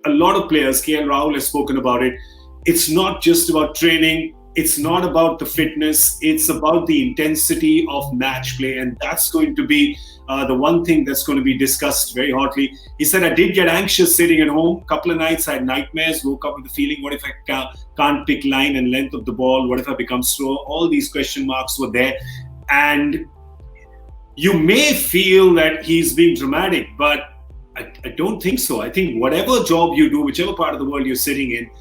a lot of players, KL Rahul has spoken about it, it's not just about training, it's not about the fitness, it's about the intensity of match play. And that's going to be the one thing that's going to be discussed very hotly. He said, I did get anxious sitting at home. Couple of nights I had nightmares, woke up with the feeling, what if I can't pick line and length of the ball? What if I become slow? All these question marks were there. And you may feel that he's being dramatic, but I don't think so. I think whatever job you do, whichever part of the world you're sitting in,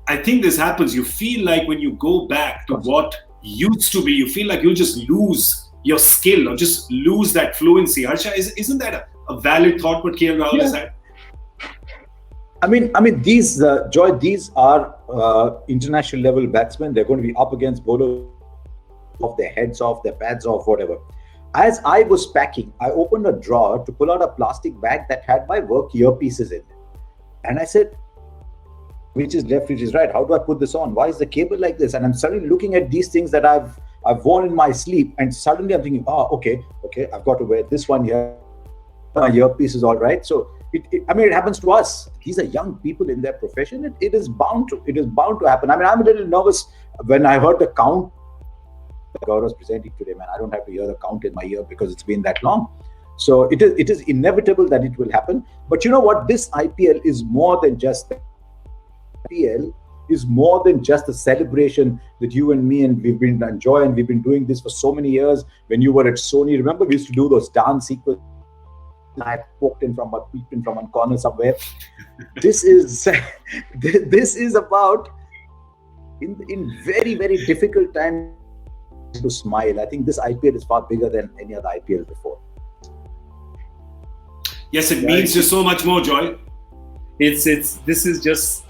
I think this happens. You feel like when you go back to what used to be, you feel like you'll just lose your skill or just lose that fluency. Harsha, isn't that a valid thought what KL Rahul has had? I mean, these Joy, these are international level batsmen. They're going to be up against bowlers off their heads off, their pads off, whatever. As I was packing, I opened a drawer to pull out a plastic bag that had my work earpieces in it, and I said, which is left, which is right? How do I put this on? Why is the cable like this? And I'm suddenly looking at these things that I've worn in my sleep, and suddenly I'm thinking, okay, I've got to wear this one here. My earpiece is all right. So it happens to us. These are young people in their profession. It is bound to happen. I mean, I'm a little nervous when I heard the count Gaurav's presenting today. Man, I don't have to hear the count in my ear because it's been that long. So it is inevitable that it will happen. But you know what? This IPL is more than just that. IPL is more than just a celebration that you and me and we've been enjoying. We've been doing this for so many years. When you were at Sony, remember we used to do those dance sequences. I peeped in from one corner somewhere. This is about in very, very difficult times to smile. I think this IPL is far bigger than any other IPL before. Yes, it means just so much more, Joy. This is just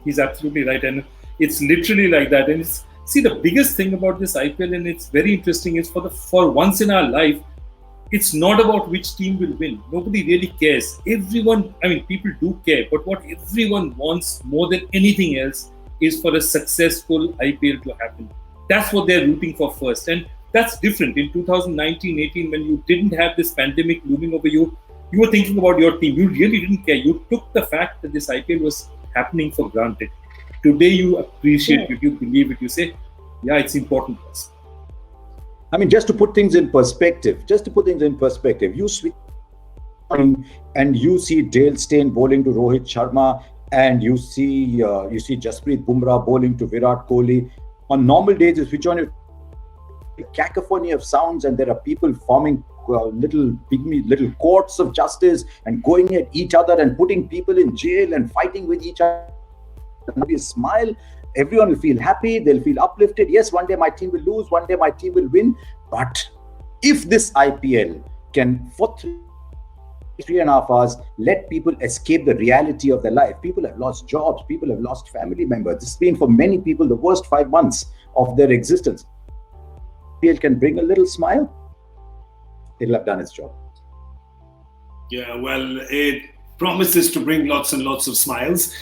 he's absolutely right, and it's literally like that. And see, the biggest thing about this IPL, and it's very interesting, is for once in our life, it's not about which team will win. Nobody really cares. Everyone, I mean, people do care, but what everyone wants more than anything else is for a successful IPL to happen. That's what they're rooting for first, and that's different. In 2019-18, when you didn't have this pandemic looming over you, you were thinking about your team. You really didn't care. You took the fact that this IPL was happening for granted. Today, you appreciate it. You believe it. You say, yeah, it's important to us. I mean, just to put things in perspective, you switch and you see Dale Steyn bowling to Rohit Sharma, and you see Jasprit Bumrah bowling to Virat Kohli. On normal days, you switch on a cacophony of sounds, and there are people forming little courts of justice and going at each other and putting people in jail and fighting with each other. And we smile. Everyone will feel happy. They'll feel uplifted. Yes, one day my team will lose. One day my team will win. But if this IPL can, for 3.5 hours, let people escape the reality of their life. People have lost jobs. People have lost family members. This has been for many people the worst 5 months of their existence. IPL can bring a little smile. It'll have done its job. Yeah, well, it promises to bring lots and lots of smiles.